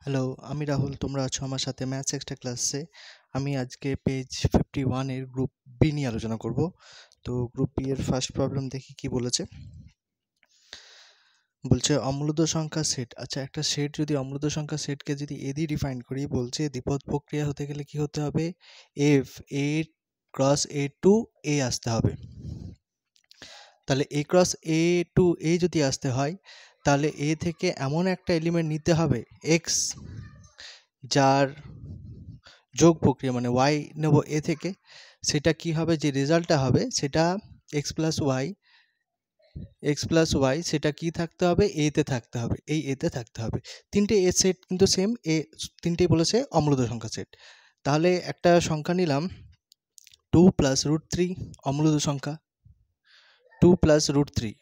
Hello, আমি রাহুল। তোমরা আছো আমার সাথে ম্যাথস এক্সট্রা ক্লাসে। আমি আজকে পেজ 51 এর গ্রুপ বি নিয়ে আলোচনা করব। তো গ্রুপ বি এর ফার্স্ট প্রবলেম দেখি কি বলেছে। বলছে অমূলদ সংখ্যা সেট। আচ্ছা, একটা সেট যদি অমূলদ সংখ্যা সেটকে যদি এ দিয়ে ডিফাইন করি, বলছে দ্বিপদ প্রক্রিয়া হতে গেলে কি হতে হবে? F A cross A to A আসতে হবে। তাহলে এ ক্রস এ টু এ যদি আসতে হয়, তাহলে এ থেকে এমন একটা এলিমেন্ট নিতে হবে এক্স, যার যোগ প্রক্রিয়া মানে ওয়াই নেব এ থেকে। সেটা কি হবে, যে রেজাল্টটা হবে সেটা এক্স প্লাস ওয়াই সেটা কি থাকতে হবে, এতে থাকতে হবে, এই এতে থাকতে হবে। তিনটে এ সেট কিন্তু সেম, এ তিনটেই বলেছে অমূলদ সংখ্যা সেট। তাহলে একটা সংখ্যা নিলাম 2+√3 অমূলদ সংখ্যা, 2+√3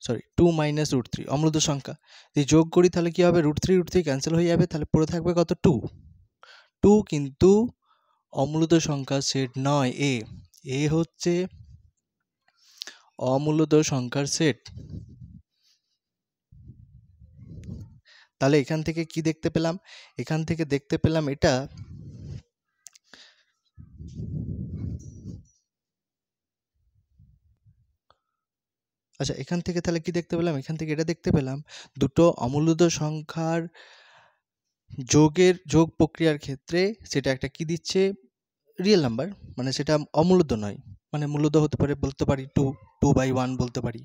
সরি 2-√3 অমূলদ সংখ্যা। যদি যোগ করি তাহলে কি হবে, √3 ক্যান্সেল হয়ে যাবে, তাহলে পড়ে থাকবে কত, 2 কিন্তু অমূলদ সংখ্যার সেট নয়। এ হচ্ছে অমূলদ সংখ্যার সেট। তাহলে এখান থেকে কি দেখতে পেলাম, এখান থেকে দেখতে পেলাম এটা আচ্ছা, এখান থেকে তাহলে কি দেখতে পেলাম, এখান থেকে এটা দেখতে পেলাম দুটো অমূলদ সংখ্যার যোগ প্রক্রিয়ার ক্ষেত্রে সেটা একটা কি দিচ্ছে, রিয়েল নাম্বার, মানে সেটা অমূলদ নয়, মানে মূলদ হতে পারে, বলতে পারি 2/1 বলতে পারি,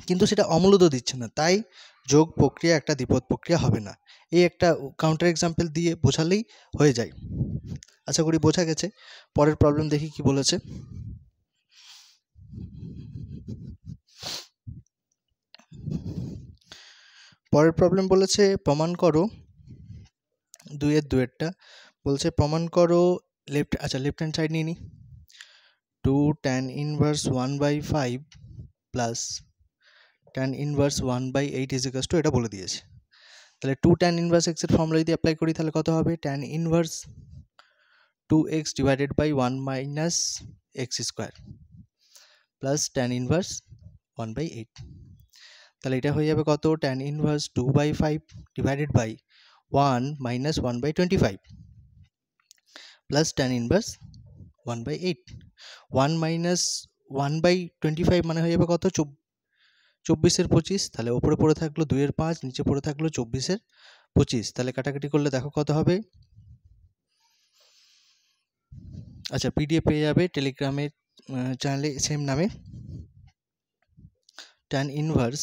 কিন্তু সেটা অমূলদ দিচ্ছে না, তাই যোগ প্রক্রিয়া একটা দ্বিপদ প্রক্রিয়া হবে না। এই একটা কাউন্টার এক্সাম্পল দিয়ে বোঝালেই হয়ে যায়। আশা করি বোঝা গেছে। পরের প্রবলেম দেখি কি বলেছে। পরের প্রবলেম বলেছে প্রমাণ করো, দুয়েরটা বলছে প্রমাণ করো লেফট হ্যান্ড সাইড নিয়ে নি, 2 tan inverse 1/5 plus tan inverse 1/8 এটা বলে দিয়েছে। তাহলে 2 tan inverse x এর ফর্মুলা যদি অ্যাপ্লাই করি তাহলে কত হবে, tan inverse 2x divided by 1 minus x square plus tan inverse 1/8। তাহলে এটা হয়ে যাবে কত, tan inverse 2/5 divided by 1 minus 1/25 plus tan inverse 1/8। 1 minus 1/25 মানে হয়ে যাবে কত, 24-এর 25। তাহলে ওপরে পড়ে থাকলো 2-এর 5, নিচে পড়ে থাকলো 24-এর 25। তাহলে কাটাকাটি করলে দেখো কত হবে। আচ্ছা, পিডিএফ পেয়ে যাবে টেলিগ্রামের চ্যানেলে সেম নামে। tan ইনভার্স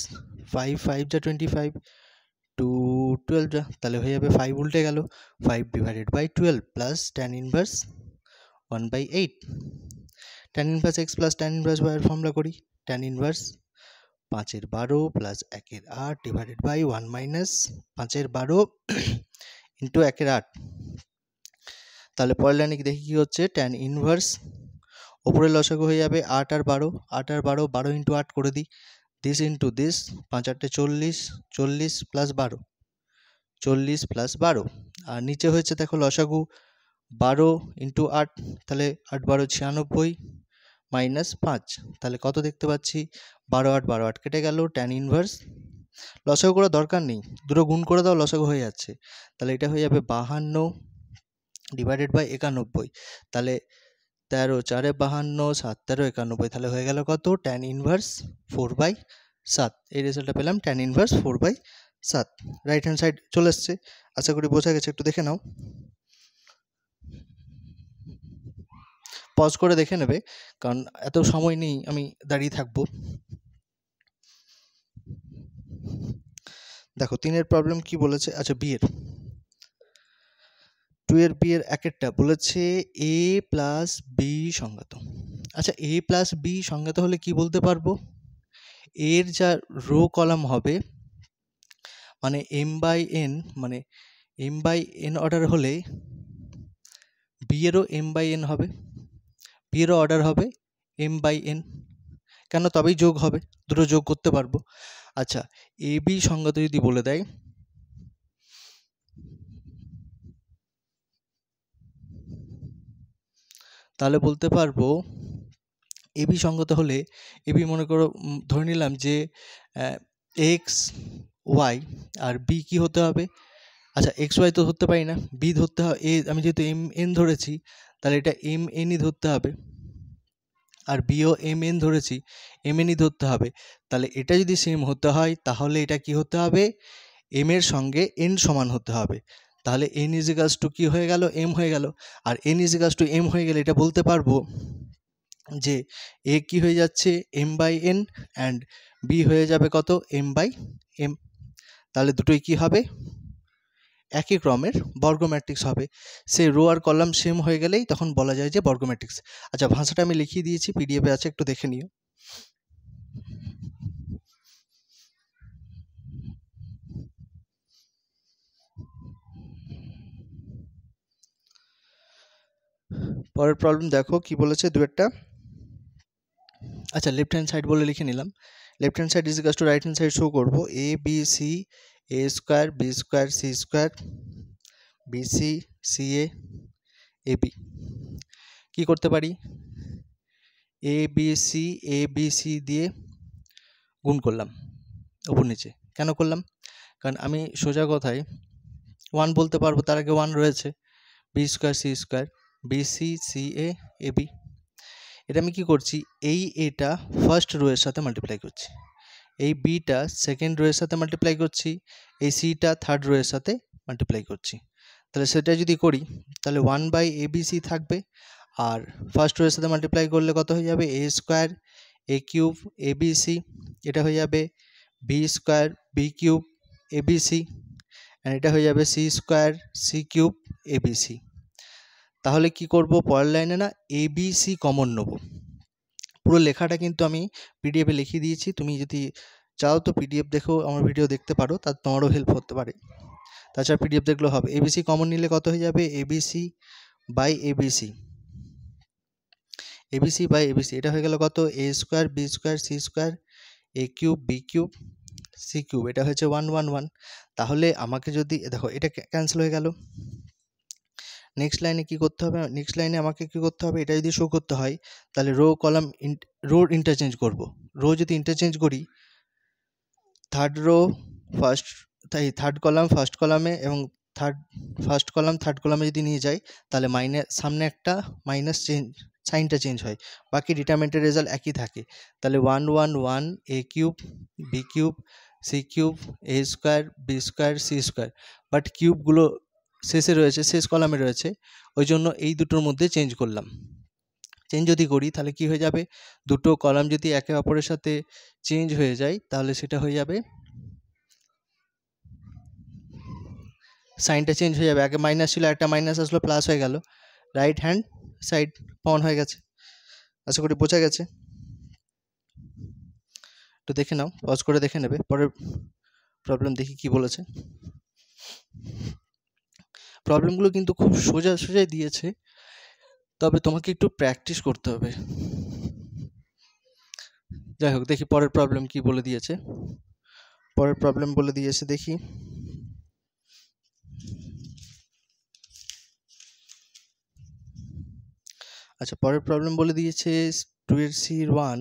5 যা 25, 2 12 যা, তাহলে হয়ে যাবে 5 উল্টে গেল, 5 divided by 12 plus tan inverse 1/8। tan inverse x plus tan inverse y এর ফর্মুলা করি, tan ইনভার্স 5-এর 12 প্লাস 1-এর 8 ডিভাইডেড বাই 1 মাইনাস 5-এর 12 ইন্টু 1-এর 8। তাহলে পরের লাইনে দেখি কি হচ্ছে, tan ইনভার্স ওপরে লসাগু হয়ে যাবে 8 আর 12, 8 আর 12, 12 ইন্টু 8 করে দিই, this into this, 5-8 40, 40 plus 12, 40 plus 12। আর নিচে হয়েছে দেখো লসাগু 12 ইন্টু 8, তাহলে 8 12 96 মাইনাস 5, তাহলে কত দেখতে পাচ্ছি, 12 8 কেটে গেল। tan ইনভার্স লসাগু করার দরকার নেই, দুটো গুণ করে দাও, লসাগু হয়ে যাচ্ছে। তাহলে এটা হয়ে যাবে 52 ডিভাইডেড বাই 91। তাহলে 13 4 52, 7 13 91, তাহলে হয়ে গেল কত, tan ইনভার্স 4/7। এই রেজাল্টটা পেলাম, tan inverse 4/7। Right hand side চলে এসছে, আশা করি বোঝা গেছে। একটু দেখে নাও, পজ করে দেখে নেবে, কারণ এত সময় নেই আমি দাঁড়িয়ে থাকবো। দেখো 3-এর প্রবলেম কি বলেছে। আচ্ছা, বিয়ের 2-এর বিয়ের একেরটা বলেছে a প্লাস বি সংজ্ঞাত। আচ্ছা, a প্লাস বি সংজ্ঞাত হলে কি বলতে পারবো, এর যা রো কলাম হবে, মানে m/n, মানে m/n অর্ডার হলে বি এরও m/n হবে, বি এরও অর্ডার হবে m/n। কেন, তবেই যোগ হবে, দুটো যোগ করতে পারবো। আচ্ছা, এ বি সংজ্ঞাত যদি বলে দেয়, তাহলে বলতে পারবো এবি সংগত হলে, এবি মনে করো ধরে নিলাম যে এক্স ওয়াই, আর বি কি হতে হবে, আচ্ছা এক্স ওয়াই তো ধরতে পারি না, বি ধরতে হবে, এ আমি যেহেতু এম এন ধরেছি তাহলে এটা এম এনই ধরতে হবে, আর বিও এম এন ধরেছি এম এনই ধরতে হবে। তাহলে এটা যদি সেম হতে হয় তাহলে এটা কি হতে হবে, এম এর সঙ্গে এন সমান হতে হবে। তাহলে এন ইজিকালস টু কী হয়ে গেল, এম হয়ে গেল। আর এন ইজিকালস টু এম হয়ে গেলে এটা বলতে পারবো যে এ কি হয়ে যাচ্ছে M by N and B হয়ে যাবে কত এম বাই এম। তাহলে দুটোই কি হবে, একই ক্রমের বর্গ ম্যাট্রিক্স হবে। সে রো আর কলাম সেম হয়ে গেলেই তখন বলা যায় যে বর্গ ম্যাট্রিক্স। আচ্ছা ভাষাটা আমি লিখিয়ে দিয়েছি, পিডিএফে আছে, একটু দেখে নিও। পরের প্রবলেম দেখো কি বলেছে দু একটা। আচ্ছা লেফট হ্যান্ড সাইড বলে লিখে নিলাম, left hand side is equals to right hand side show করবো A B C A square B square C square B C C A B. কী করতে পারি, এ বি সি দিয়ে গুণ করলাম ওপর নিচে। কেন করলাম, কারণ আমি সোজা কথায় ওয়ান বলতে পারবো, তার আগে ওয়ান রয়েছে, B square C square B C C A B. এটা আমি কি করছি, এই এটা ফার্স্ট রো এর সাথে মাল্টিপ্লাই করছি, এই বিটা সেকেন্ড রো এর সাথে মাল্টিপ্লাই করছি, এই সিটা থার্ড রো এর সাথে মাল্টিপ্লাই করছি। তাহলে সেটা যদি করি তাহলে one by A B C থাকবে, আর ফার্স্ট রো এর সাথে মাল্টিপ্লাই করলে কত হয়ে যাবে A square A cube A B C, এটা হয়ে যাবে B square B cube A B C, and এটা হয়ে যাবে C square C cube A B C. তাহলে কি করব, পরের লাইনে না এ বি সি কমন নেব। পুরো লেখাটা কিন্তু আমি পিডিএফে লিখিয়ে দিয়েছি, তুমি যদি চাও তো পিডিএফ দেখেও আমার ভিডিও দেখতে পারো, তার তোমারও হেল্প হতে পারে। তাছাড়া পিডিএফ দেখলেও হবে। এবিসি কমন নিলে কত হয়ে যাবে, ABC by ABC, ABC by ABC, এটা হয়ে গেল কত A square B square C square A cube B cube C cube, এটা হচ্ছে 1 1 1। তাহলে আমাকে যদি দেখো এটা ক্যান্সেল হয়ে গেল, নেক্সট লাইনে কি করতে হবে, নেক্সট লাইনে আমাকে কি করতে হবে, এটা যদি শো করতে হয় তাহলে রো কলাম রো ইন্টারচেঞ্জ করব। রো যদি ইন্টারচেঞ্জ করি, থার্ড রো ফার্স্ট, তাই থার্ড কলাম ফার্স্ট কলামে এবং ফার্স্ট কলাম থার্ড কলামে যদি নিয়ে যাই তাহলে সামনে একটা মাইনাস চেঞ্জ, সাইনটা চেঞ্জ হয়, বাকি ডিটারমিনেন্টের রেজাল্ট একই থাকে। তাহলে 1 1 1 A cube B cube C cube A square B square C square, but কিউবগুলো শেষে রয়েছে, শেষ কলামে রয়েছে, ওই জন্য এই দুটোর মধ্যে চেঞ্জ করলাম। চেঞ্জ যদি করি তাহলে কি হয়ে যাবে, দুটো কলাম যদি একে অপরের সাথে চেঞ্জ হয়ে যায় তাহলে সেটা হয়ে যাবে, সাইনটা চেঞ্জ হয়ে যাবে, আগে মাইনাস ছিল একটা মাইনাস আসলো প্লাস হয়ে গেল, রাইট হ্যান্ড সাইড পাওয়ান হয়ে গেছে। আশা করি বোঝা গেছে, একটু দেখে নাও, পজ করে দেখে নেবে। পরের প্রবলেম দেখি কি বলেছে। প্রবলেমগুলো কিন্তু খুব সোজাই দিয়েছে, তবে তোমাকে একটু প্র্যাকটিস করতে হবে। যাই হোক দেখি পরের প্রবলেম কি বলে দিয়েছে। পরের প্রবলেম বলে দিয়েছে দেখি, আচ্ছা পরের প্রবলেম বলে দিয়েছে 2c1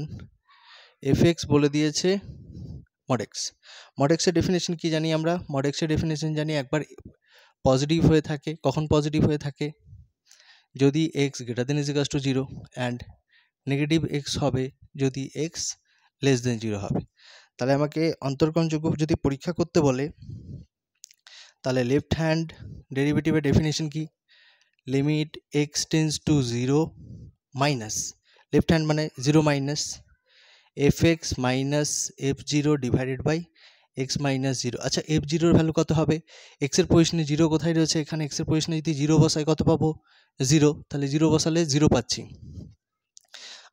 fx বলে দিয়েছে mod x। mod x এর ডেফিনেশন কি জানি আমরা, mod x এর ডেফিনেশন জানি একবার পজিটিভ হয়ে থাকে, কখন পজিটিভ হয়ে থাকে, যদি x greater than is equals to 0 and negative x হবে যদি x less than 0 হবে। তাহলে আমাকে অন্তর্কণযোগ্য যদি পরীক্ষা করতে বলে তাহলে লেফট হ্যান্ড ডেরিভেটিভের ডেফিনেশন কি, limit x tends to 0 minus, left hand মানে 0 minus fx minus f0 divided by x minus 0। আচ্ছা f0 এর ভ্যালু কত হবে, x এর পজিশনে 0 কোথায় রয়েছে, এখানে x এর পজিশনে যদি 0 বসাই কত পাবো 0, তাহলে 0 বসালে 0 পাচ্ছি।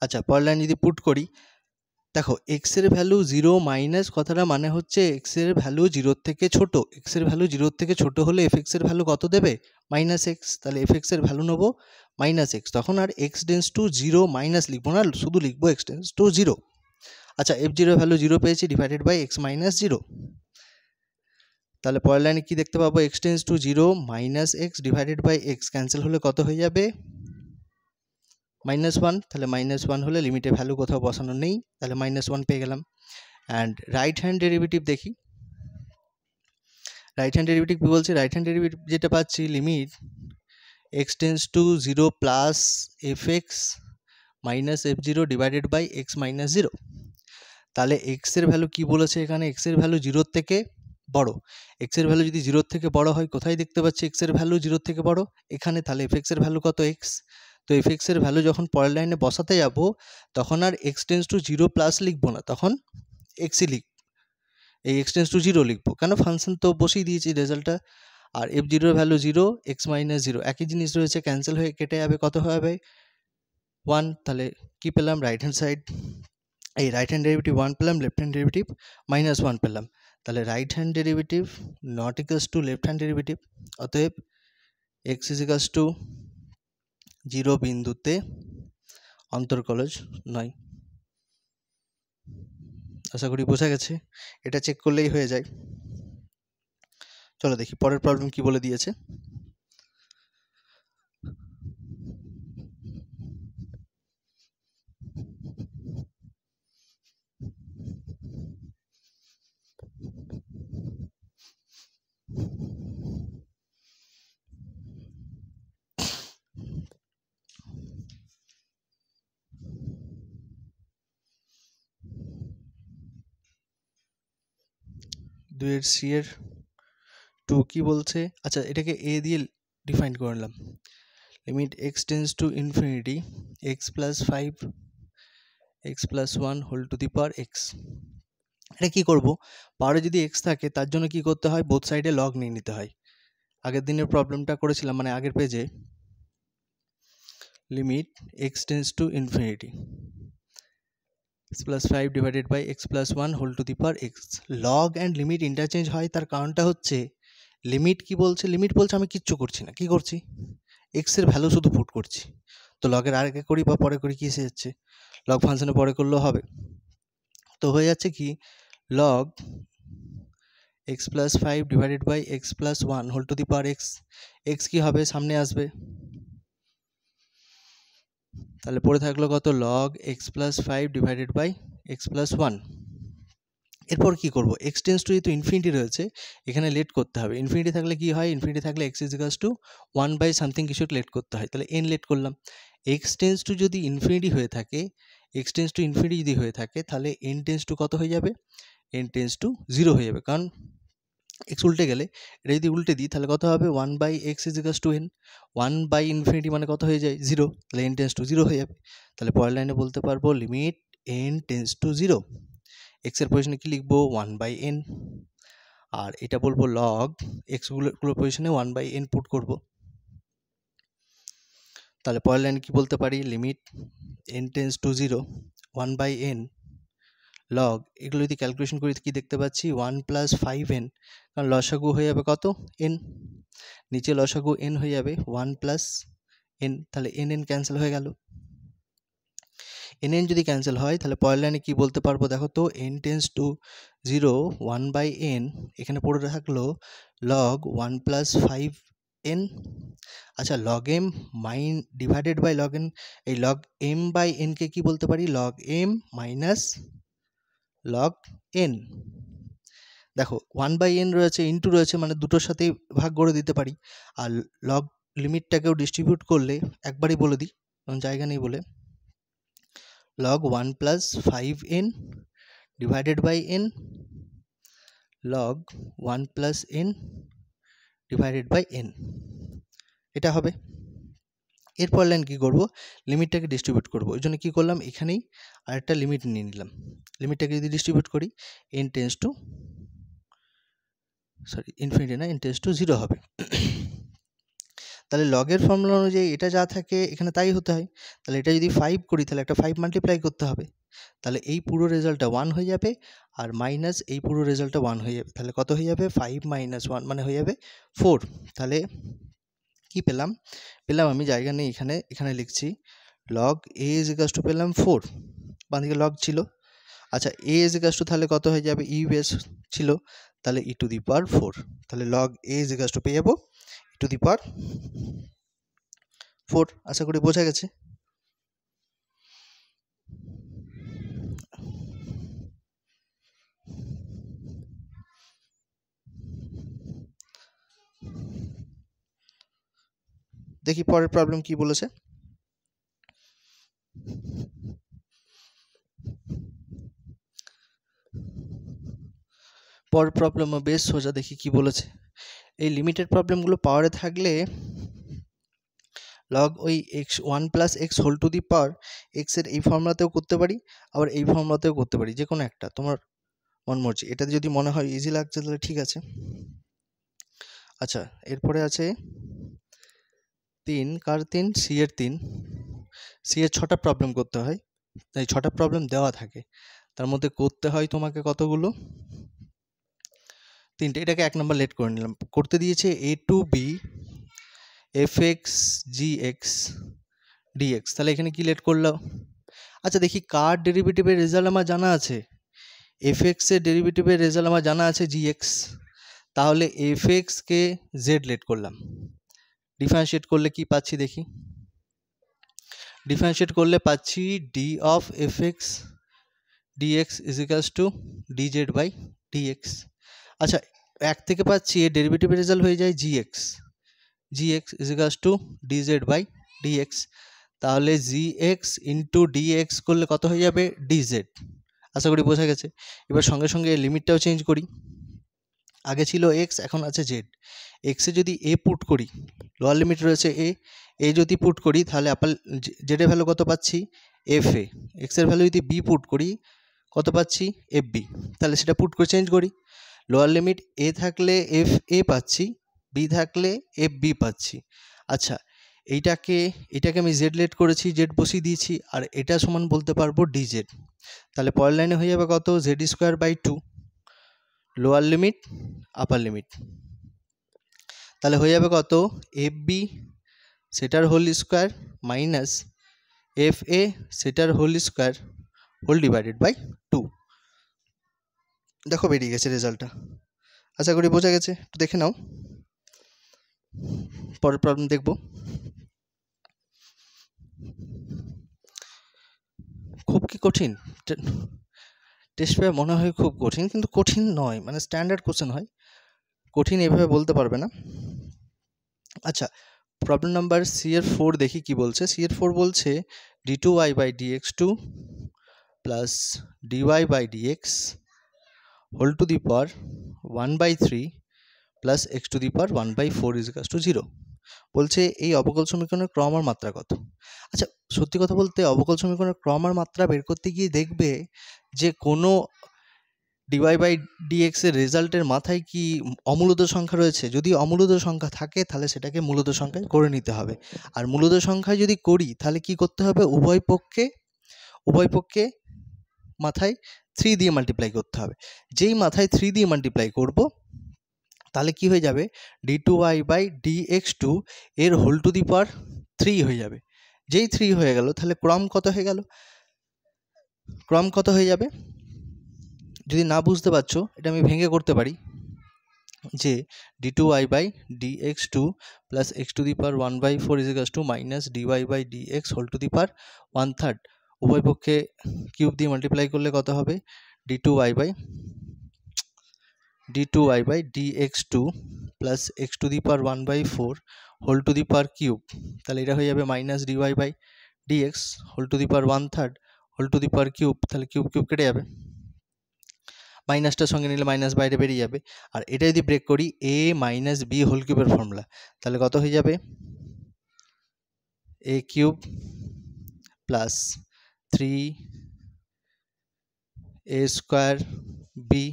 আচ্ছা পরের লাইন যদি পুট করি, দেখো x এর ভ্যালু 0 মাইনাস কথাটা মানে হচ্ছে x এর ভ্যালু 0 থেকে ছোট, x এর ভ্যালু 0 থেকে ছোট হলে fx এর ভ্যালু কত দেবে মাইনাস x, তাহলে fx এর ভ্যালু নেবো মাইনাস x, তখন আর x টেন্স টু 0 মাইনাস লিখবো না, শুধু লিখবো x টেন্স টু 0। আচ্ছা f0 ভ্যালু 0 পেয়েছি ডিভাইডেড বাই x মাইনাস 0, তাহলে পরের লাইনে কি দেখতে পাবো, x tends to 0 minus x divided by x cancel হলে কত হয়ে যাবে -1, তাহলে -1 হলে লিমিটে ভ্যালু কোথাও বসানো নেই, তাহলে -1 পেয়ে গেলাম। অ্যান্ড রাইট হ্যান্ড ডেরিভেটিভ দেখি, রাইট হ্যান্ড ডেরিভেটিভ কী বলছে, রাইট হ্যান্ড ডেরিভেটিভ যেটা পাচ্ছি limit X tends to 0 plus F X minus F zero divided by X minus 0। তাহলে এক্সের ভ্যালু কী বলেছে এখানে, এক্সের ভ্যালু 0 থেকে বড়। এক্সের ভ্যালু যদি 0 থেকে বড় হয়, কোথায় দেখতে পাচ্ছি এক্সের ভ্যালু 0 থেকে বড়, এখানে। তাহলে এফ এক্সের ভ্যালু কত, এক্স। তো এফ এক্সের ভ্যালু যখন পরের লাইনে বসাতে যাব তখন আর এক্স টেন্স টু 0 প্লাস লিখবো না, তখন এক্সই লিখব, এই এক্স টেন্স টু 0 লিখবো, কেন ফাংশন তো বসিয়ে দিয়েছি রেজাল্টটা। আর এফ জিরোর ভ্যালু 0, এক্স মাইনাস 0 একই জিনিস রয়েছে, ক্যান্সেল হয়ে কেটে যাবে, কত হবে 1। তাহলে কি পেলাম, রাইট হ্যান্ড সাইড, এই রাইট হ্যান্ড ডেরিভেটিভ 1 পেলাম, লেফট হ্যান্ড ডেরিভেটিভ -1 পেলাম। তাহলে right hand derivative not equals to left hand derivative, অতএব এক্স ইজ ইকুয়ালস টু 0 বিন্দুতে অন্তর্কলজ নয়। আশা করি বোঝা গেছে, এটা চেক করলেই হয়ে যায়। চলো দেখি পরের প্রবলেম কি বলে দিয়েছে। দুইয়ের সি এর 2 কি বলছে, আচ্ছা এটাকে এ দিয়ে ডিফাইন করে নিলাম, limit X tends to infinity X plus 5 X plus 1 whole to the power X. এটা কী করবো, পাওয়ারে যদি এক্স থাকে তার জন্য কি করতে হয়, বোথ সাইডে লগ নিয়ে নিতে হয়। আগের দিনের প্রবলেমটা করেছিলাম, মানে আগের পেজে, limit X tends to infinity X plus 5 divided by x plus 1 whole to the power X. Log and limit interchange হয়, তার কারণটা হচ্ছে লিমিট কি বলছে, লিমিট বলছে আমি কিচ্ছু করছি না, কি করছি, এক্সের ভ্যালু শুধু পুট করছি। তো লগের আগে করি বা পরে করি কি এসে যাচ্ছে, লগ ফাংশনে পরে করলেও হবে। তো হয়ে যাচ্ছে কি, log x plus 5 divided by x plus 1 whole to the power x. X কী হবে, সামনে আসবে, তাহলে পড়ে থাকলো কত, log x plus 5 divided by x plus 1। এরপর কী করবো, এক্স টেন্স টু যেহেতু ইনফিনিটি রয়েছে এখানে লেট করতে হবে। ইনফিনিটি থাকলে কি হয়, ইনফিনিটি থাকলে X is equals to 1 by something কিছু লেট করতে হয়, তাহলে এন লেট করলাম। এক্স টেন্স টু যদি ইনফিনিটি হয়ে থাকে, এক্স টেন্স টু ইনফিনিটি যদি হয়ে থাকে তাহলে এন টেন্স টু কত হয়ে যাবে, এন টেন্স টু 0 হয়ে যাবে, কারণ এক্স উল্টে গেলে, এটা যদি উল্টে দিই তাহলে কত হবে, 1 by X is equals to N, 1 by infinity মানে কত হয়ে যায় 0, তাহলে এন টেন্স টু 0 হয়ে যাবে। তাহলে পরের লাইনে বলতে পারবো লিমিট এন টেন্স টু 0, এক্সের পজিশনে কি লিখবো 1 বাই এন, আর এটা বলবো লগ এক্সগুলোর পজিশনে 1 বাই এন পুট করব। তাহলে পরের লাইনে কি বলতে পারি, limit N tends to 0 1 by N log, এগুলো যদি ক্যালকুলেশন করি কি দেখতে পাচ্ছি 1 প্লাস 5n, কারণ লসাগু হয়ে যাবে কত n, নিচে লসাগু n হয়ে যাবে 1 প্লাস n, তাহলে n ক্যান্সেল হয়ে গেল। n যদি ক্যান্সেল হয় তাহলে পরের লাইনে কী বলতে পারবো, দেখো তো n tends to 0 1 by n, এখানে পড়ে থাকলো লগ 1 প্লাস 5n। আচ্ছা log M mine divided by log N, এই লগ এম বাই এনকে কী বলতে পারি, log M minus log N. দেখো 1 বাই এন রয়েছে, ইন্টু রয়েছে, মানে দুটোর সাথেই ভাগ করে দিতে পারি। আর লগ লিমিটটাকেও ডিস্ট্রিবিউট করলে একবারই বলে দিই, কারণ জায়গা নেই বলে, log 1 plus 5n divided by n log 1 plus n divided by n, এটা হবে। এরপর লাইন কী করবো, লিমিটটাকে ডিস্ট্রিবিউট করবো, ওই জন্য কী করলাম, এখানেই আরেকটা লিমিট নিয়ে নিলাম। লিমিটটাকে যদি ডিস্ট্রিবিউট করি n টেন্স টু ইনফিনিটি না, n টেন্স টু 0 হবে। তাহলে লগের ফর্মুলা অনুযায়ী এটা যা থাকে এখানে তাই হতে হয়। তাহলে এটা যদি 5 করি তাহলে একটা 5 মাল্টিপ্লাই করতে হবে, তাহলে এই পুরো রেজাল্টটা 1 হয়ে যাবে, আর মাইনাস এই পুরো রেজাল্টটা 1 হয়ে যাবে, তাহলে কত হয়ে যাবে 5 মাইনাস 1 মানে হয়ে যাবে 4। তাহলে কি পেলাম, আমি জায়গা নেই এখানে, এখানে লিখছি log A is equals two পেলাম 4, বাঁ দিকে লগ ছিল। আচ্ছা এ ইজ ইকুয়ালস টু তাহলে কত হয়ে যাবে, ই বেস ছিল, তাহলে ই টু দি পাওয়ার 4, তাহলে log A is equals two পেয়ে যাবো ই টু দি পাওয়ার 4। আশা করি বোঝা গেছে। দেখি পরের প্রবলেম কি বলেছে। পরের প্রবলেমও বেশ সোজা, দেখি কি বলেছে। এই লিমিটেড প্রবলেমগুলো পাওয়ারে থাকলে লগ ওই x 1 plus x whole to the power এক্সের এই ফর্মুলাতেও করতে পারি, আবার এই ফর্মুলাতেও করতে পারি, যে কোনো একটা তোমার মন মর্জি। এটাতে যদি মনে হয় ইজি লাগছে তাহলে ঠিক আছে। আচ্ছা, এরপরে আছে 3 কার 3 সি এর 3, সি এর 6টা প্রবলেম করতে হয়, এই 6টা প্রবলেম দেওয়া থাকে, তার মধ্যে করতে হয় তোমাকে কতগুলো, 3টে। এটাকে 1 নম্বর লেট করে নিলাম। করতে দিয়েছে এ টু বি এফ এক্স জি এক্স ডিএক্স, তাহলে এখানে কি লেট করলো। আচ্ছা দেখি কার ডেরিভেটিভের রেজাল্ট আমার জানা আছে, এফ এক্সের ডেরিভেটিভের রেজাল্ট আমার জানা আছে জি এক্স, তাহলে এফ এক্সকে জেড লেট করলাম। ডিফারেন্সিয়েট করলে কি পাচ্ছি দেখি, ডিফারেন্সিয়েট করলে পাচ্ছি D of F X DX is equals to DZ by DX. আচ্ছা, এক থেকে পাচ্ছি এর ডেরিভেটিভের রেজাল্ট হয়ে যায় GX, GX is equals to DZ by dx, তাহলে জিএক্স ইন্টু ডিএক্স করলে কত হয়ে যাবে ডিজেড। আশা করি বোঝা গেছে। এবার সঙ্গে সঙ্গে লিমিটটাও চেঞ্জ করি, আগে ছিল এক্স এখন আছে জেড, এক্সে যদি এ পুট করি, লোয়ার লিমিট রয়েছে এ যদি পুট করি তাহলে আপার জেডের ভ্যালু কত পাচ্ছি এফ এ, এক্সের ভ্যালু যদি বি পুট করি কত পাচ্ছি এফ বি, তাহলে সেটা পুট করে চেঞ্জ করি, লোয়ার লিমিট এ থাকলে এফ এ পাচ্ছি, বি থাকলে এফ বি পাচ্ছি। আচ্ছা, এটাকে আমি জেড লেট করেছি, জেড বসিয়ে দিয়েছি, আর এটা সমান বলতে পারবো ডি জেড, তাহলে পরের লাইনে হয়ে যাবে কত z square by 2 lower limit upper limit, তাহলে হয়ে যাবে কত এফ বি সেটার whole square minus f a সেটার whole square whole divided by 2। দেখো বেরিয়ে গেছে রেজাল্টটা, আশা করি বোঝা গেছে। একটু দেখে নাও, পরের প্রবলেম দেখব। খুব কি কঠিন, টেস্ট পেপার মনে হয় খুব কঠিন, কিন্তু কঠিন নয়, মানে স্ট্যান্ডার্ড কোশ্চেন হয়, কঠিন এভাবে বলতে পারবে না। আচ্ছা, প্রবলেম নাম্বার সি এর 4 দেখি কি বলছে। সি এর 4 বলছে D two Y by D x two plus D Y by D x whole to the power 1/3 plus x to the power 1/4 is equals to 0। বলছে এই অবকল সমীকরণের ক্রম আর মাত্রা কত। আচ্ছা, সত্যি কথা বলতে অবকল সমীকরণের ক্রম আর মাত্রা বের করতে গিয়ে দেখবে যে কোনো ডিওয়াই বাই ডিএক্স এর রেজাল্টের মাথায় কি অমূলদ সংখ্যা রয়েছে, যদি অমূলদ সংখ্যা থাকে তাহলে সেটাকে মূলদ সংখ্যায় করে নিতে হবে, আর মূলদ সংখ্যায় যদি করি তাহলে কি করতে হবে উভয় পক্ষে মাথায় 3 দিয়ে মাল্টিপ্লাই করতে হবে। যেই মাথায় 3 দিয়ে মাল্টিপ্লাই করব তাহলে কি হয়ে যাবে D two Y by D x two এর হোল টু দি পাওয়ার 3 হয়ে যাবে। যেই 3 হয়ে গেল তাহলে ক্রম কত হয়ে গেল, ক্রম কত হয়ে যাবে। যদি না বুঝতে পারছো এটা আমি ভেঙে করতে পারি, যে d two Y by D x two plus x to the power 1/4 is equals to minus d Y by D x whole to the power 1/3, উভয় পক্ষে কিউব দিয়ে মাল্টিপ্লাই করলে কত হবে d two Y by D x two plus x to the power 1/4 whole to the power cube, তাহলে এটা হয়ে যাবে minus d Y by D x whole to the power 1/3 whole to the power cube, তাহলে cube কেটে যাবে, মাইনাসটার সঙ্গে নিলে minus বাইরে বেরিয়ে যাবে। আর এটা যদি ব্রেক করি এ মাইনাস বি হোল কিউবের ফর্মুলা, তাহলে কত হয়ে যাবে a cube plus 3 a square b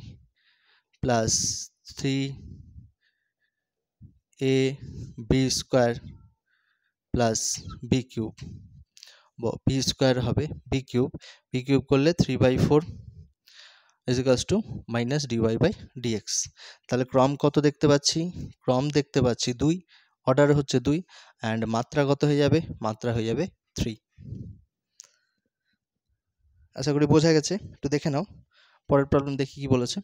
plus 3 a b square plus b cube, b square হবে বি কিউব করলে 3/4 is equals to minus d y by dx. তাহলে ক্রম কত দেখতে পাচ্ছি, ক্রম দেখতে পাচ্ছি 2, অর্ডার হচ্ছে 2, অ্যান্ড মাত্রা কত হয়ে যাবে, মাত্রা হয়ে যাবে 3। আশা করি বোঝা গেছে। একটু দেখে নাও পরের প্রবলেম দেখি কি বলেছে।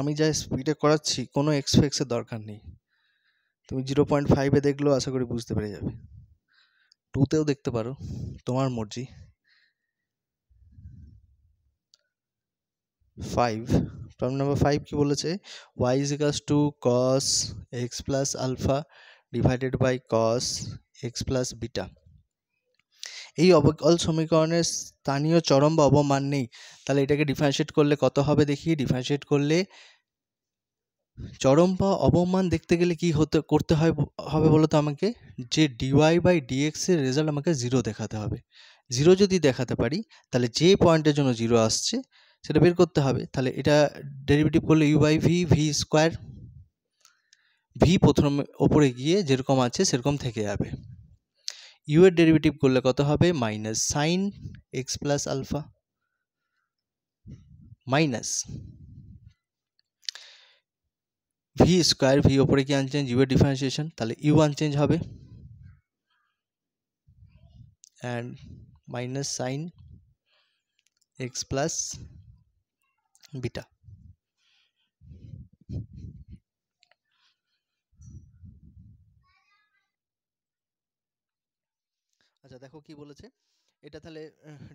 আমি যা স্পিডে করাচ্ছি কোনো এক্সপেক্সের দরকার নেই, তুমি 0.5-এ দেখলেও আশা করি বুঝতে পেরে যাবে, 2তেও দেখতে পারো, তোমার মর্জি। 5 প্রবলেম নাম্বার 5 কি বলেছে y is equals to cos x plus alpha divided by cos x plus beta এই অবকল সমীকরণের স্থানীয় চরম বা অবমান নেই তাহলে এটাকে ডিফারেন্সিয়েট করলে কত হবে দেখি ডিফারেন্সিয়েট করলে চরম বা অবমান দেখতে গেলে কি করতে হবে বলো তো আমাকে যে ডিওয়াই বাই ডিএক্স এর রেজাল্ট আমাকে 0 দেখাতে হবে 0 যদি দেখাতে পারি তাহলে যে পয়েন্টের জন্য 0 আসছে সেটা বের করতে হবে তাহলে এটা ডেরিভেটিভ করলে U by V V square V প্রথম ওপরে গিয়ে যেরকম আছে সেরকম থেকে যাবে ইউ এর ডেরিভেটিভ করলে কত হবে minus sine X plus alpha minus V square V ওপরে কি আনচেঞ্জ ইউ এর ডিফারেন্সিয়েশন তাহলে ইউ আনচেঞ্জ হবে and minus sin x plus beta আচ্ছা দেখো কি বলেছে এটা তাহলে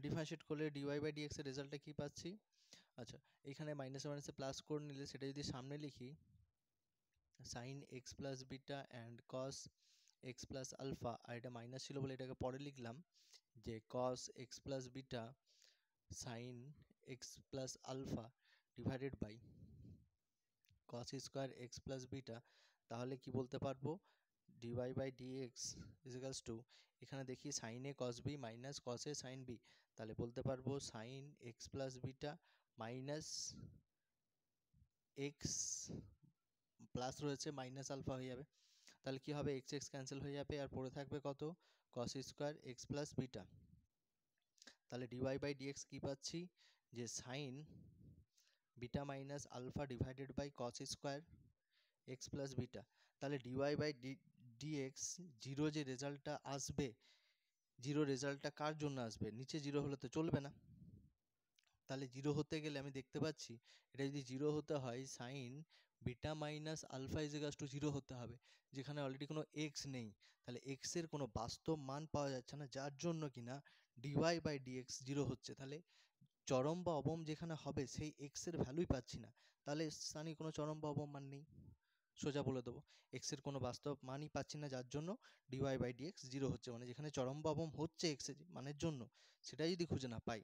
ডিফারেন্সিয়েট করলে dy বাই dx এর রেজাল্টটা কি পাচ্ছি আচ্ছা এখানে মাইনাসে মাইনাসে প্লাস করে নিলে সেটা যদি সামনে লিখি sin x plus beta and cos x plus alpha আর এটা মাইনাস ছিল বলে এটাকে পরে লিখলাম যে cos x plus beta sin x plus alpha divided by cos square x plus beta তাহলে কি বলতে পারবো dy by dx is equals to এখানে দেখি sin a cos b minus cos a sin b তাহলে বলতে পারবো sin x plus beta minus x plus রয়েছে মাইনাস আলফা হয়ে যাবে তাহলে কি হবে x x ক্যান্সেল হয়ে যাবে আর পড়ে থাকবে কত cos square x plus beta তাহলে dy by dx কি পাচ্ছি যে sin beta minus alpha divided by cos square x plus beta তাহলে dy বাই dx জিরো যে রেজাল্টটা আসবে জিরো রেজাল্টটা কার জন্য আসবে নিচে জিরো হলে তো চলবে না তাহলে জিরো হতে গেলে আমি দেখতে পাচ্ছি এটা যদি জিরো হতে হয় sine beta minus alpha is equals to zero হতে হবে যেখানে অলরেডি কোনো এক্স নেই তাহলে এক্স এর কোনো বাস্তব মান পাওয়া যাচ্ছে না যার জন্য কিনা ডিওয়াই বাই ডিএক্স জিরো হচ্ছে তাহলে চরম বা অবম যেখানে হবে সেই এক্স এর ভ্যালুই পাচ্ছি না তাহলে স্থানীয় কোনো চরম বা অবম মান নেই সোজা বলে দেবো এক্স এর কোনো বাস্তব মানই পাচ্ছি না যার জন্য ডিওয়াই বাই ডিএক্স জিরো হচ্ছে মানে যেখানে চরম বা অবম হচ্ছে এক্স এর মানের জন্য সেটা যদি খুঁজে না পাই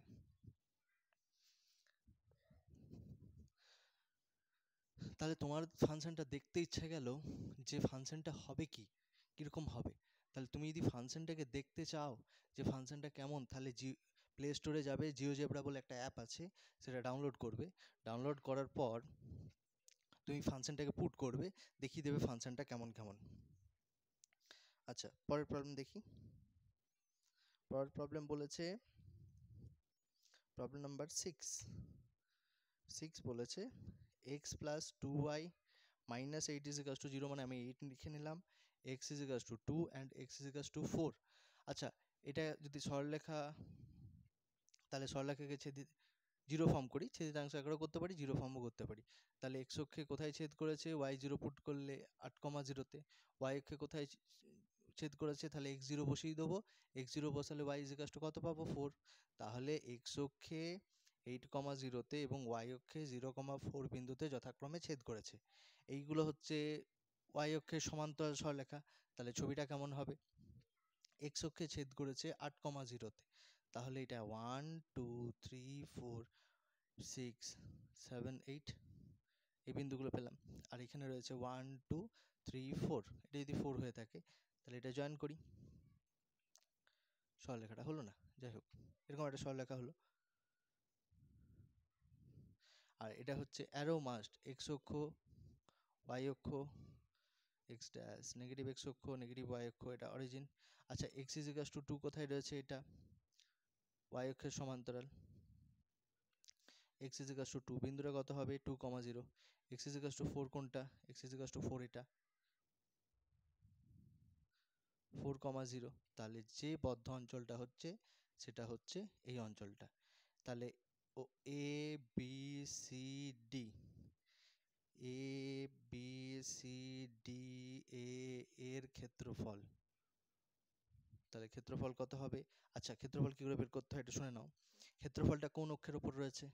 তাহলে তোমার ফাংশনটা দেখতে ইচ্ছা গেল যে ফাংশনটা হবে কি কিরকম হবে তাহলে তুমি যদি ফাংশনটাকে দেখতে চাও যে ফাংশনটা কেমন তাহলে প্লে স্টোরে যাবে জিওজেব্রা বলে একটা অ্যাপ আছে সেটা ডাউনলোড করবে ডাউনলোড করার পর তুমি ফাংশনটাকে পুট করবে দেখিয়ে দেবে ফাংশনটা কেমন কেমন আচ্ছা পরের প্রবলেম দেখি পরের প্রবলেম বলেছে প্রবলেম নাম্বার 6 বলেছে x plus 2y minus 8 is equals to 0 মানে আমি 8 লিখে নিলাম x is equals two 2 and x is equals two 4 আচ্ছা এটা যদি সরলরেখা তাহলে সরলরেখাকে ছেদে 0 ফর্ম করি ছেদিতাংশ আকারেও করতে পারি 0 ফর্মও করতে পারি তাহলে x অক্ষে কোথায় ছেদ করেছে y 0 পুট করলে 8,0 তে y অক্ষে কোথায় ছেদ করেছে তাহলে x0 বসিয়ে দেবো x0 বসালে y ইজ ইকুয়ালস টু কত পাবো 4 তাহলে x অক্ষে 8,0 তে এবং y অক্ষে 0,4 বিন্দুতে যথাক্রমে ছেদ করেছে এইগুলো হচ্ছে y অক্ষের সমান্তরাল সরলরেখা তাহলে ছবিটা কেমন হবে x অক্ষে ছেদ করেছে 8,0 তে তাহলে এটা 1 2 3 4 6 7 8 এই বিন্দুগুলো পেলাম আর এখানে রয়েছে 1 2 3 4 এটা যদি 4 হয়ে থাকে তাহলে এটা জয়েন করি সরলরেখাটা হলো না যাই হোক এরকম একটা সরলরেখা হলো আর এটা হচ্ছে অ্যারো মাস্ট এক্স অক্ষ ওয়াই অক্ষ এক্স ড্যাশ নেগেটিভ এক্স অক্ষ নেগেটিভ ওয়াই অক্ষ এটা অরিজিন আচ্ছা এক্স ইজ ইকুয়ালস টু 2 কোথায় রয়েছে এটা ওয়াই অক্ষের সমান্তরাল এক্স ইজ ইকুয়ালস টু 2 বিন্দুটা কত হবে 2,0 এক্স ইজ ইকুয়ালস টু 4 কোনটা এক্স ইজ ইকুয়ালস টু 4 এটা 4,0 তাহলে যে বদ্ধ অঞ্চলটা হচ্ছে সেটা হচ্ছে এই অঞ্চলটা তাহলে O A B C D A B C D A এর ক্ষেত্রফল তাহলে ক্ষেত্রফল কত হবে আচ্ছা ক্ষেত্রফল কি করে বের করতে হয় এটা শুনে নাও ক্ষেত্রফলটা কোন অক্ষের উপর রয়েছে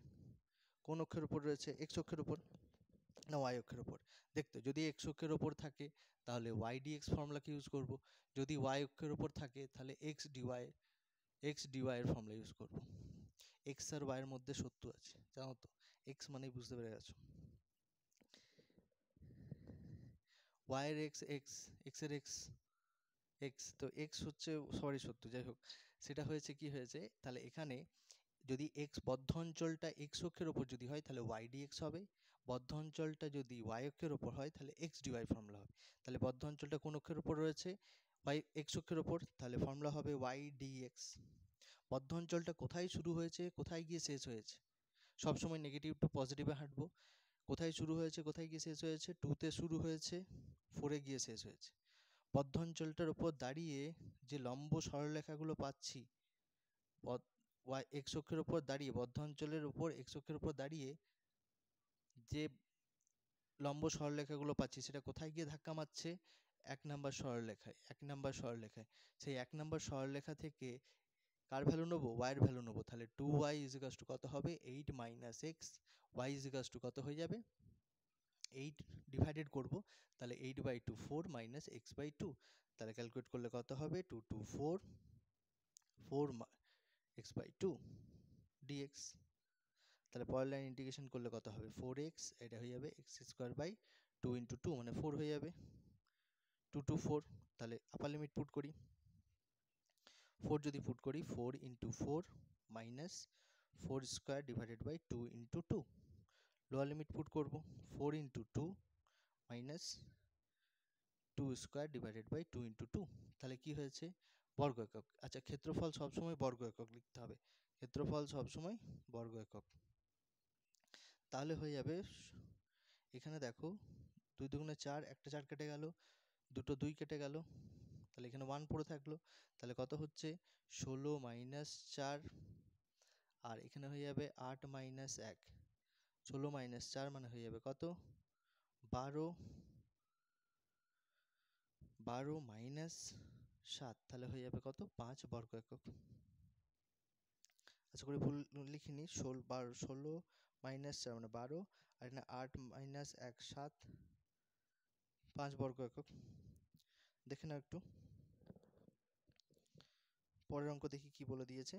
কোন অক্ষের উপর রয়েছে? এক্স অক্ষের উপর না ওয়াই অক্ষের উপর? দেখতে যদি এক্স অক্ষের উপর থাকে তাহলে ওয়াই ডিএক্স ফর্মুলাকে ইউজ করব, যদি ওয়াই অক্ষের উপর থাকে তাহলে এক্স ডিওয়াই এর ফর্মুলা ইউজ করব। এক্স আর ওয়াই এর মধ্যে সত্য আছে, জানো তো? এক্স মানেই বুঝতে পেরে গেছো, ওয়াই এর এক্স এক্স, এক্স এর এক্স এক্স, তো এক্স হচ্ছে সরি সত্য, যাই হোক সেটা হয়েছে কি হয়েছে, তাহলে এখানে যদি এক্স বদ্ধ অঞ্চলটা এক্স অক্ষের ওপর যদি হয় তাহলে ওয়াই ডিএক্স হবে, বদ্ধ অঞ্চলটা যদি ওয়াই অক্ষের ওপর হয় তাহলে এক্স ডিওয়াই ফর্মুলা হবে। তাহলে বদ্ধ অঞ্চলটা কোন অক্ষের ওপর রয়েছে? ওয়াই এক্স অক্ষের ওপর, তাহলে ফর্মুলা হবে ওয়াই ডিএক্স। বদ্ধ অঞ্চলটা কোথায় শুরু হয়েছে, কোথায় গিয়ে শেষ হয়েছে? সবসময় নেগেটিভ টু পজিটিভে হাঁটবো। কোথায় শুরু হয়েছে, কোথায় গিয়ে শেষ হয়েছে? 2 তে শুরু হয়েছে, 4-এ গিয়ে শেষ হয়েছে। বদ্ধ অঞ্চলটার উপর দাঁড়িয়ে যে লম্ব সরলরেখাগুলো পাচ্ছি, ওয়াই এক্স অক্ষের উপর দাঁড়িয়ে, বদ্ধ অঞ্চলের উপর এক্স অক্ষের উপর দাঁড়িয়ে যে লম্ব সরলরেখাগুলো পাচ্ছি সেটা কোথায় গিয়ে ধাক্কা মারছে? 1 নাম্বার সরলরেখায়, 1 নাম্বার সরলরেখায়। সেই 1 নাম্বার সরলরেখা থেকে কার ভ্যালু নেবো? ওয়াই এর ভ্যালু নেবো। তাহলে 2y ইজিকালস টু কত হবে? 8 মাইনাস এক্স। ওয়াই ইজিকালস টু কত হয়ে যাবে? 8 ডিভাইডেড করব, তাহলে 8/2 4 মাইনাস এক্স বাই 2, তাহলে ক্যালকুলেট করলে কত হবে? 2 2 4 4 এক্স বাই 2 ডিএক্স। তাহলে পরের লাইন ইন্টিগ্রেশন করলে কত হবে? 4x, এটা হয়ে যাবে এক্স স্কোয়ার বাই 2 ইন্টু 2 মানে 4 হয়ে যাবে, 2 2 4। তাহলে আপার লিমিট পুট করি, 4 যদি পুট করি 4 into 4 minus 4 square divided by 2 into 2। Lower limit put করব, 4 into 2 minus 2 square divided by 2 into 2। তাহলে কি হয়েছে? বর্গ একক। আচ্ছা, ক্ষেত্রফল সবসময় বর্গ একক লিখতে হবে, ক্ষেত্রফল সবসময় বর্গ একক। তাহলে হয়ে যাবে, এখানে দেখো 2 দুগুণে 4, একটা 4 কেটে গেল, দুটো 2 কেটে গেল, তাহলে এখানে 1 পড়ে থাকলো। তাহলে কত হচ্ছে? 16 মাইনাস 4, আর এখানে হয়ে যাবে 8 মাইনাস 1। 16 মাইনাস 4 মানে হয়ে যাবে কত? 12, 12 মাইনাস 7, তাহলে হয়ে যাবে কত? 5 বর্গ একক। আশা করি ভুল লিখিনি। 16 মাইনাস 4 মানে 12, আর এখানে 8 মাইনাস 1 7, 5 বর্গ একক। দেখে নাও একটু পরের অঙ্ক, দেখি কি বলে দিয়েছে।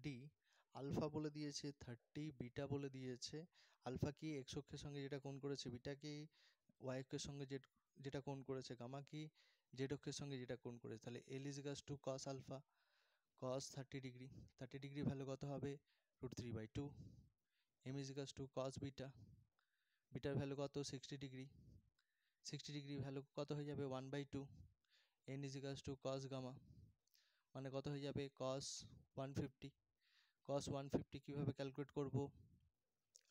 ডি আলফা বলে দিয়েছে 30, বিটা বলে দিয়েছে। আলফা কি এক্স অক্ষের সঙ্গে যেটা কোণ করেছে, বিটা কি ওয়াই অক্ষের সঙ্গে যেটা কোণ করেছে, গামা কি জেড অক্ষের সঙ্গে যেটা কোণ করেছে। তাহলে L is equals to cos alpha, cos 30 degree. 30 degree value কত হবে? √3/2। M is equals to cos beta, বিটার ভ্যালু কত? 60 ডিগ্রি। 60 ডিগ্রি ভ্যালু কত হয়ে যাবে? 1/2। N is equals to cos gamma, মানে কত হয়ে যাবে? কস 150। কস 150 কীভাবে ক্যালকুলেট করব?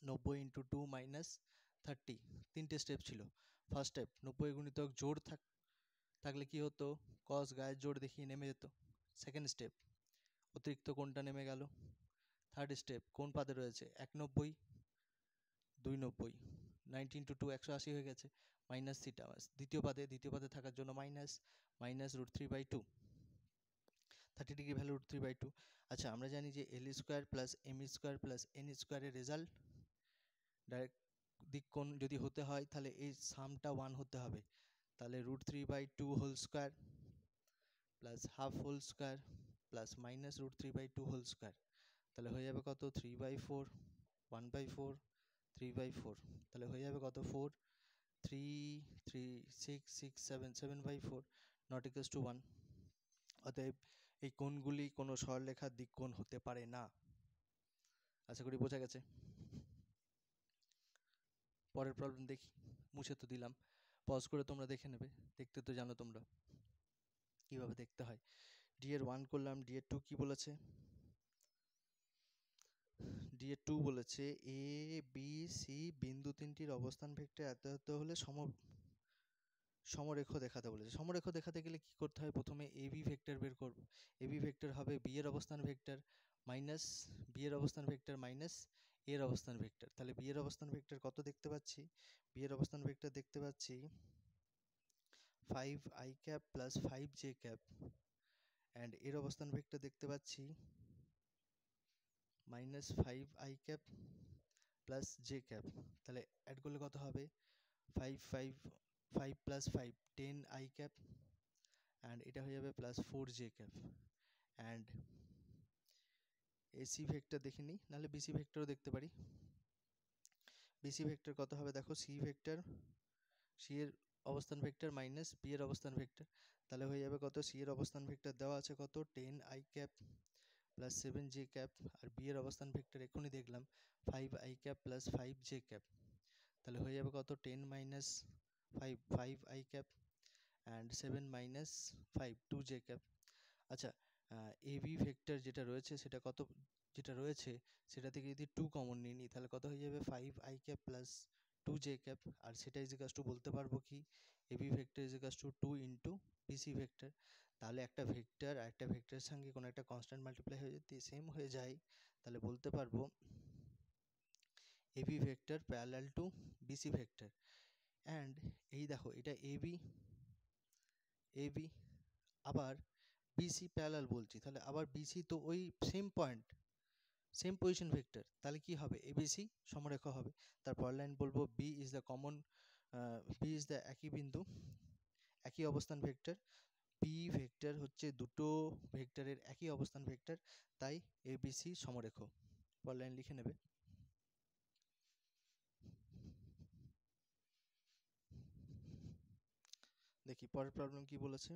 90 ইন্টু 2 মাইনাস 30। 3টে স্টেপ ছিল। ফার্স্ট স্টেপ 90 গুণিতক জোড় থাকলে কি হতো? কস গায়ের জোড় দেখিয়ে নেমে যেত। সেকেন্ড স্টেপ অতিরিক্ত কোণটা নেমে গেল। থার্ড স্টেপ কোন পাদে রয়েছে? 190 290, 90 ইন্টু 2 180 হয়ে গেছে, মাইনাস থিটা। দ্বিতীয় পাদে থাকার জন্য মাইনাস √3/2। 30 degree value √3/2। আচ্ছা, আমরা জানি যে l square plus m square plus n স্কোয়ারের রেজাল্ট ডাইরেক্ট দিক কোণ যদি হতে হয় তাহলে এই সামটা 1 হতে হবে। তাহলে √3/2 whole square plus half whole square plus minus √3/2 whole square, তাহলে হয়ে যাবে কত? 3/4, 1/4, 3/4, তাহলে হয়ে যাবে কত? 4 3 3 6 6 7 7/4 নট ইকুয়ালস টু 1। অতএব এই কোণগুলি কোনো সরলরেখার দিক কোণ হতে পারে না। আশা করি বোঝা গেছে। পরের প্রবলেম দেখি, মুছে তো দিলাম, পজ করে তোমরা দেখে নেবে, দেখতে তো জানো তোমরা কিভাবে দেখতে হয়। ডি এর 1 করলাম, ডি এর 2 কি বলেছে? ডি এর 2 বলেছে এ বি সি বিন্দু তিনটির অবস্থান ভেক্টর এত এত হলে সমরেখ দেখাতে বলেছে। সমরেখ দেখাতে গেলে কি করতে হয়, প্রথমে এ বি ভেক্টর বের করব। এ বি ভেক্টর হবে বি এর অবস্থান ভেক্টর মাইনাস বি এর অবস্থান ভেক্টর মাইনাস এর অবস্থান ভেক্টর। তাহলে বি এর অবস্থান ভেক্টর কত দেখতে পাচ্ছি, বি এর অবস্থান ভেক্টর দেখতে পাচ্ছি 5i cap plus 5j cap, and এর অবস্থান ভেক্টর দেখতে পাচ্ছি minus 5i cap plus J cap. তাহলে অ্যাড করলে কত হবে, 5 প্লাস 5 10i ক্যাপ, অ্যান্ড এটা হয়ে যাবে plus 4j cap. And AC vector দেখে নিই, নাহলে বিসি ভেক্টরও দেখতে পারি। বিসি ভেক্টর কত হবে দেখো, সি ভেক্টর সি এর অবস্থান ভেক্টর মাইনাস বি এর অবস্থান ভেক্টর। তাহলে হয়ে যাবে কত, সি এর অবস্থান ভেক্টর দেওয়া আছে কত 10i cap plus 7j cap, আর বি এর অবস্থান ভেক্টর এখনই দেখলাম 5i cap plus 5j cap. তাহলে হয়ে যাবে কত 10 minus 5i cap and 7 minus 5 2j cap. আচ্ছা, এবি ভেক্টর যেটা রয়েছে সেটা কত, যেটা রয়েছে সেটা থেকে যদি 2 কমন নিয়ে নিই তাহলে কত হয়ে যাবে 5i cap plus 2j cap, আর সেটা ইজিকাস টু বলতে পারবো কি, AB vector is equals to 2 into BC vector. তাহলে একটা ভেক্টর আর একটা ভেক্টরের সঙ্গে কোনো একটা কনস্ট্যান্ট মাল্টিপ্লাই হয়ে যদি সেম হয়ে যায় তাহলে বলতে পারবো AB vector parallel to BC vector. And এই দেখো এটা এবি এবি আবার বিসি প্যারালাল বলছি, তাহলে আবার বিসি তো ওই same point same position vector, তাহলে কি হবে এবিসি সমরেখা হবে। তারপর লাইন বলবো B is the common, B is the একই বিন্দু একই অবস্থান ভেক্টর, পি ভেক্টর হচ্ছে দুটো ভেক্টরের একই অবস্থান ভেক্টর, তাই এবিসি সমরেখ। পর লাইন লিখে নেবে। দেখি পরের প্রবলেম কি বলেছে।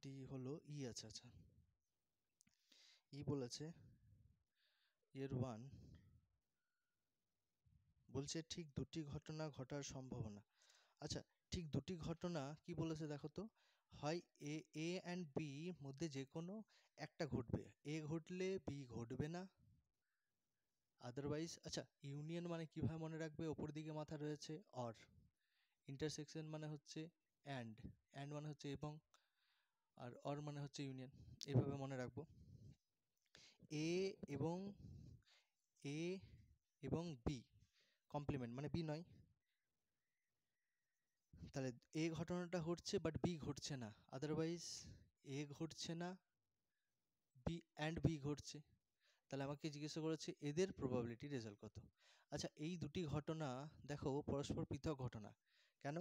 ডি হলো ই, আচ্ছা আচ্ছা, ই বলেছে এর 1 বলছে ঠিক দুটি ঘটনা ঘটার সম্ভাবনা। আচ্ছা, ঠিক দুটি ঘটনা কি বলেছে দেখো তো, হয় এ অ্যান্ড বি মধ্যে যে কোনো একটা ঘটবে, এ ঘটলে বি ঘটবে না, আদারওয়াইজ। আচ্ছা, ইউনিয়ন মানে কিভাবে মনে রাখবে, ওপর দিকে মাথা রয়েছে অর, ইন্টারসেকশন মানে হচ্ছে অ্যান্ড মানে হচ্ছে এবং, আর অর মানে হচ্ছে ইউনিয়ন, এইভাবে মনে রাখবো। এ এবং এ এবং বি কমপ্লিমেন্ট মানে বি নয়, তাহলে এ ঘটনাটা ঘটছে বাট বি ঘটছে না, আদারওয়াইজ এ ঘটছে না বি অ্যান্ড বি ঘটছে। তাহলে আমাকে জিজ্ঞাসা করেছে এদের প্রবাবিলিটি রেজাল্ট কত। আচ্ছা, এই দুটি ঘটনা দেখো পরস্পর পৃথক ঘটনা, কেন,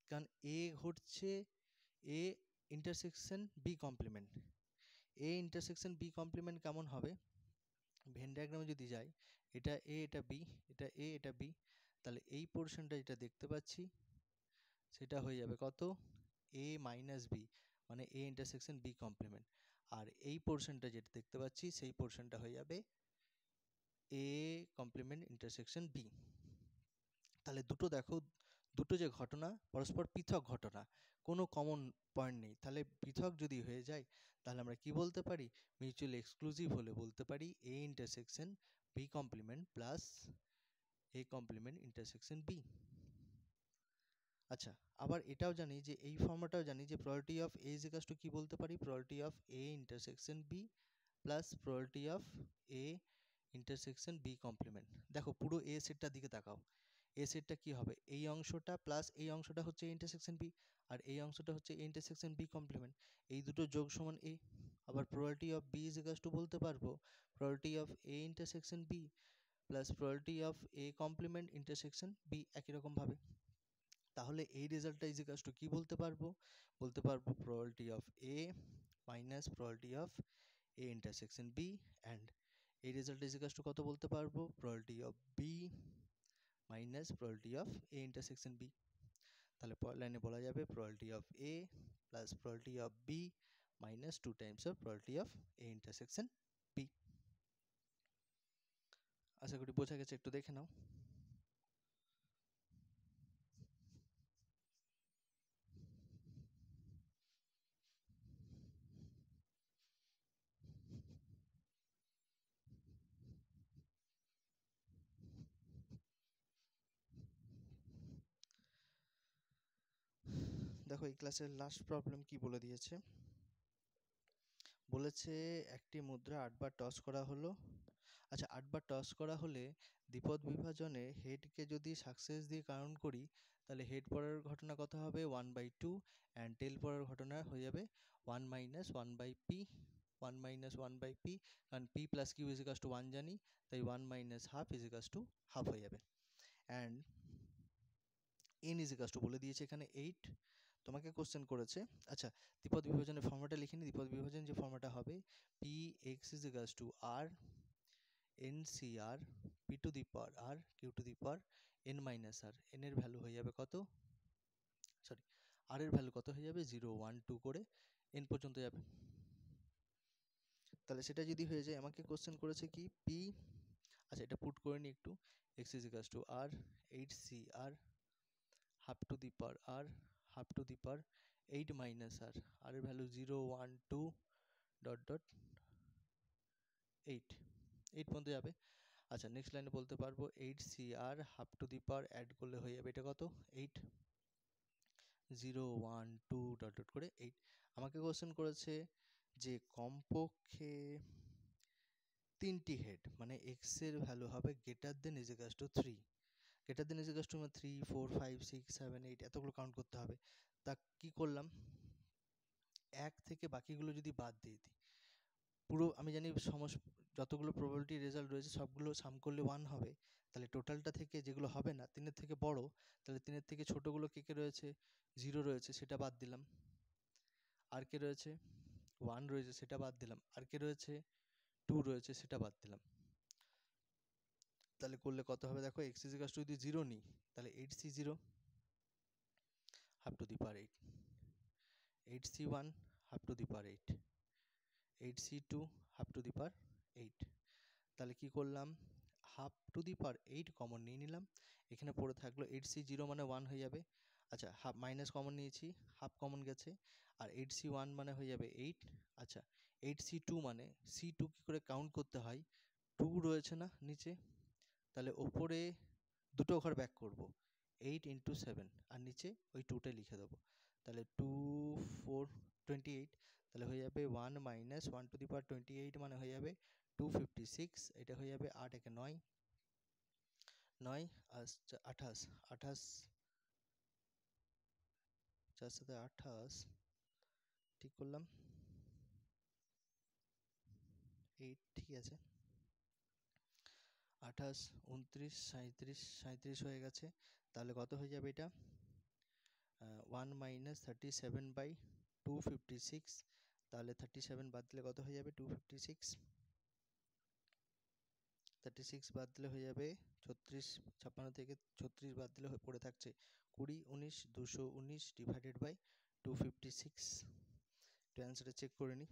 কারণ এ ঘটছে A intersection B complement. A intersection B complement কেমন হবে, ভেন ডায়াগ্রামে যদি যাই, এটা এ এটা বি, এটা এ এটা বি, তাহলে এই পোর্শনটা যেটা দেখতে পাচ্ছি সেটা হয়ে যাবে কত, এ মাইনাস বি, মানে এ ইন্টারসেকশন বি কমপ্লিমেন্ট। আর এই পোর্শনটা যেটা দেখতে পাচ্ছি সেই পোর্শনটা হয়ে যাবে এ কমপ্লিমেন্ট ইন্টারসেকশন বি। তাহলে দুটো দেখো, দুটো যে ঘটনা পরস্পর পৃথক ঘটনা, কোনো কমন পয়েন্ট নেই, তাহলে পৃথক যদি হয়ে যায় তাহলে আমরা কি বলতে পারি, মিউচুয়ালি এক্সক্লুসিভ হলে বলতে পারি A intersection B complement plus A complement intersection B. আচ্ছা, আবার এটাও জানি যে এই ফর্মটাও জানি যে probability of A is equals to কি বলতে পারি, probability of A intersection B plus probability of A intersection B complement. দেখো পুরো এ সেটটার দিকে তাকাও, এ সেটটা কি হবে, এই অংশটা প্লাস এই অংশটা হচ্ছে ইন্টারসেকশন বি, আর এই অংশটা হচ্ছে ইন্টারসেকশন বি কমপ্লিমেন্ট, এই দুটো যোগ সমান এ। আবার probability of B is equals to বলতে পারবো probability of A intersection B plus probability of A complement intersection B, একই রকম ভাবে। তাহলে এই রেজাল্টটা ইজ ইকুয়ালস টু কি বলতে পারবো, বলতে পারবো probability of A minus probability of A intersection B, and এই রেজাল্ট ইজ ইকুয়ালস টু কত বলতে পারবো, probability of B minus probability of A intersection B. তাহলে পরের লাইনে বলা যাবে probability of A plus probability of B minus 2 times of probability of A intersection B. আশা করি বোঝা গেছে, একটু দেখে নাও। দেখো এই ক্লাসের লাস্ট প্রবলেম কি বলে দিয়েছে, বলেছে একটি মুদ্রা 8 বার টস করা হলো। আচ্ছা, 8 বার টস করা হলে দ্বিপদ বিভাজনে হেডকে যদি সাকসেস দিয়ে কাউন্ট করি তাহলে হেড পড়ার ঘটনা কত হবে 1/2 অ্যান্ড টেল পড়ার ঘটনা হয়ে যাবে 1 মাইনাস 1/p, 1 মাইনাস 1/p, কারণ p plus q is equals two 1 জানি, তাই 1 minus half is equals to half হয়ে যাবে। And n is equals two বলে দিয়েছে এখানে 8। তোমাকে কোশ্চেন করেছে, আচ্ছা দ্বিপদ বিভাজনের ফর্মুলাটা লিখে নি। দ্বিপদ বিভাজন যে ফর্মুলাটা হবে P X is equals to R N C R P to the power R Q to the power N minus R. N এর ভ্যালু হয়ে যাবে কত, সরি আর এর ভ্যালু কত হয়ে যাবে 0 1 2 করে এন পর্যন্ত যাবে। তাহলে সেটা যদি হয়ে যায়, আমাকে কোশ্চেন করেছে কি পি, আচ্ছা এটা পুট করে নি একটু, x is equals to r 8 CR half to the power r half to the power 8 minus r, r এর ভ্যালু 0 1 2 ডট ডট 8 পর্যন্ত যাবে। আচ্ছা নেক্সট লাইনে বলতে পারবো 8 CR half to the power add করলে হয়ে যাবে এটা কত 8, 0 1 2 ডট ডট করে 8। আমাকে কোশ্চেন করেছে যে কমপক্ষে 3টি হেড মানে এক্স এর ভ্যালু হবে greater than is equals two 3, greater than is equals two 3 4 5 6 7 8 এতগুলো কাউন্ট করতে হবে। তা কি করলাম, এক থেকে বাকিগুলো যদি বাদ দিয়ে দিই, পুরো আমি জানি যতগুলো প্রবাবিলিটি রেজাল্ট রয়েছে সবগুলো সাম করলে 1 হবে, তাহলে টোটালটা থেকে যেগুলো হবে না 3-এর থেকে বড়, তাহলে 3-এর থেকে ছোটোগুলো কে কে রয়েছে 0 রয়েছে সেটা বাদ দিলাম, আর কে রয়েছে 1 রয়েছে সেটা বাদ দিলাম, আর কে রয়েছে 2 রয়েছে সেটা বাদ দিলাম। তাহলে করলে কত হবে দেখো, এক্স ইজ ইকাস টু যদি 0 নিই তাহলে 8C0 half to the power 8, 8C1 half to the power 8, 8C2 half to the power 8। তাহলে কি করলাম, half to the power 8 common নিয়ে নিলাম, এখানে পড়ে থাকলো 8C0 মানে 1 হয়ে যাবে। আচ্ছা হাফ মাইনাস কমন নিয়েছি, হাফ কমন গেছে, আর 8C1 মানে হয়ে যাবে 8। আচ্ছা 8C2 মানে C2 কী করে কাউন্ট করতে হয়, 2 রয়েছে না নিচে, তাহলে ওপরে দুটো ঘর ব্যাক করব, 8 × 7 আর নিচে ওই 2টা লিখে দেবো, তাহলে 2 4 28, তাহলে হয়ে যাবে 1 মাইনাস 1 টু দি পাওয়ার 28 মানে হয়ে যাবে 256, এটা হয়ে যাবে 8 একে 9, 9 আর 28, 28 4 সাথে 28 ঠিক করলাম 8, ঠিক আছে 28 29 37 37 হয়ে গেছে। তাহলে কত হয়ে যাবে এটা 1 মাইনাস 37/256, তাহলে 37 বাদ দিলে কত হয়ে যাবে 256, 36 বাদ দিলে হয়ে যাবে 36, 56 থেকে 36 বাদ দিলে পড়ে থাকছে 20 19 219 ডিভাইডেড বাই 256। তো অ্যান্সারটা চেক করে নিই,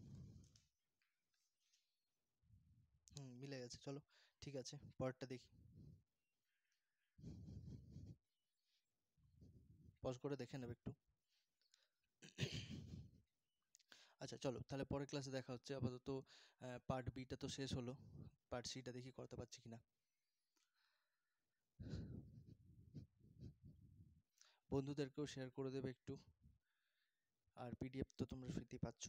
মিলে গেছে, চলো ঠিক আছে পরেরটা দেখি, পজ করে দেখে নেবে একটু। আচ্ছা চলো তাহলে পরের ক্লাসে দেখা হচ্ছে, আপাতত পার্ট বিটা তো শেষ হলো, পার্ট সিটা দেখি করতে পারছি কিনা। বন্ধুদেরকেও শেয়ার করে দেবে একটু, আর পিডিএফ তো তোমরা ফ্রিতে পাচ্ছ।